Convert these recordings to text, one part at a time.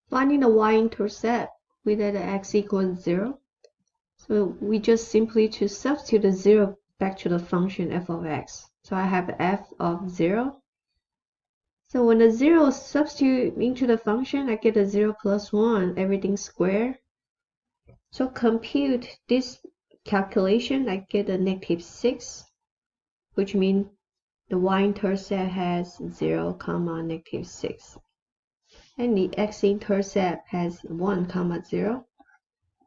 Finding the y-intercept with the x equals 0. So we just simply to substitute the 0 back to the function f of x. So I have f of 0. So when the 0 substitute into the function, I get a 0 plus 1, everything squared. So compute this calculation, I get a -6, which means the y-intercept has 0, -6. And the x-intercept has 1, 0.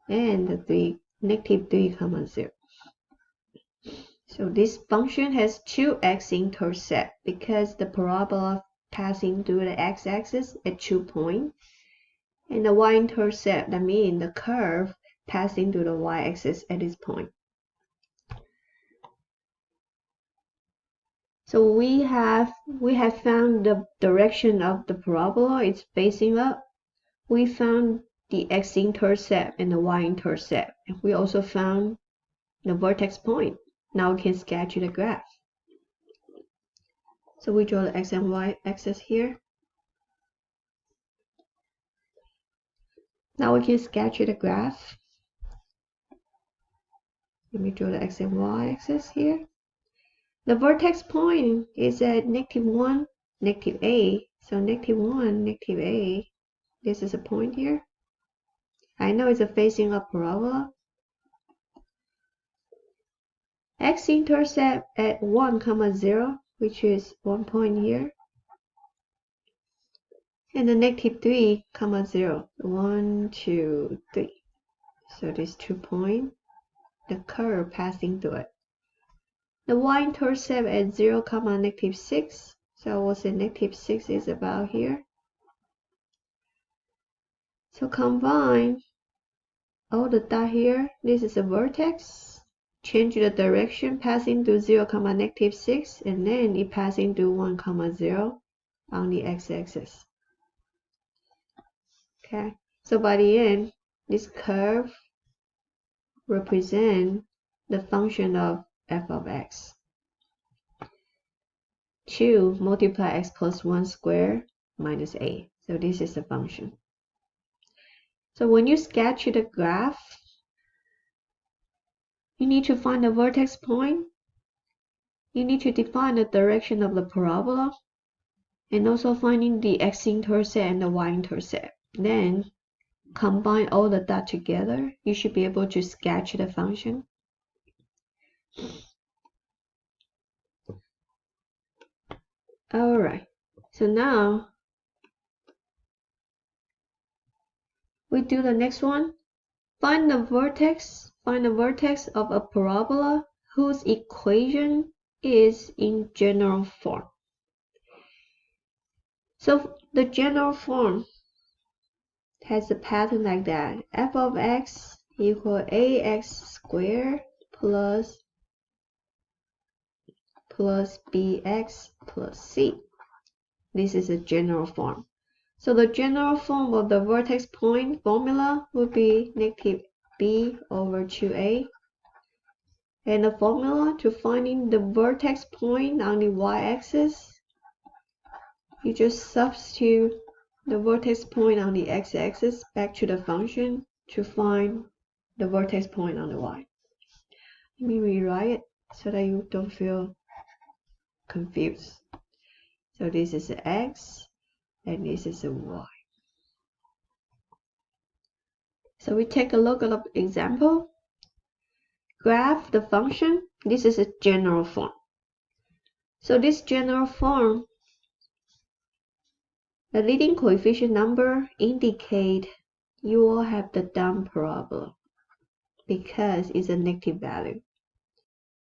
And the -3, 0. So this function has two x-intercept because the parabola passing through the x-axis at 2 points. And the y-intercept, that means the curve passing through the y-axis at this point. So we have found the direction of the parabola, it's facing up. We found the x-intercept and the y-intercept. And we also found the vertex point. Now we can sketch the graph. So we draw the x and y axis here. Now we can sketch the graph. Let me draw the x and y axis here. The vertex point is at -1, -a. So -1, -a. This is a point here. I know it's a facing up parabola. X-intercept at 1, 0, which is 1 point here. And the -3, 0. 1, 2, 3. So these 2 points, the curve passing through it. The y-intercept at 0, -6. So we'll say -6 is about here. So combine all the dot here. This is a vertex. Change the direction passing through 0, -6, and then it passing through 1, 0 on the x-axis. Okay, so by the end, this curve represents the function of f of x. 2 multiply x plus 1 squared minus a. So this is the function. So when you sketch the graph, you need to find the vertex point. You need to define the direction of the parabola, and also finding the x-intercept and the y-intercept. Then combine all the dots together. You should be able to sketch the function. Alright, so now we do the next one. Find the vertex of a parabola whose equation is in general form. So the general form has a pattern like that. F of x equal ax squared plus bx plus c. This is a general form. So the general form of the vertex point formula would be -b over 2a. And the formula to finding the vertex point on the y-axis, you just substitute the vertex point on the x-axis back to the function to find the vertex point on the y. Let me rewrite it so that you don't feel confused. So this is the x and this is the y. So we take a look at the example. Graph the function. This is a general form. So this general form, the leading coefficient number indicate you will have the down parabola because it's a negative value.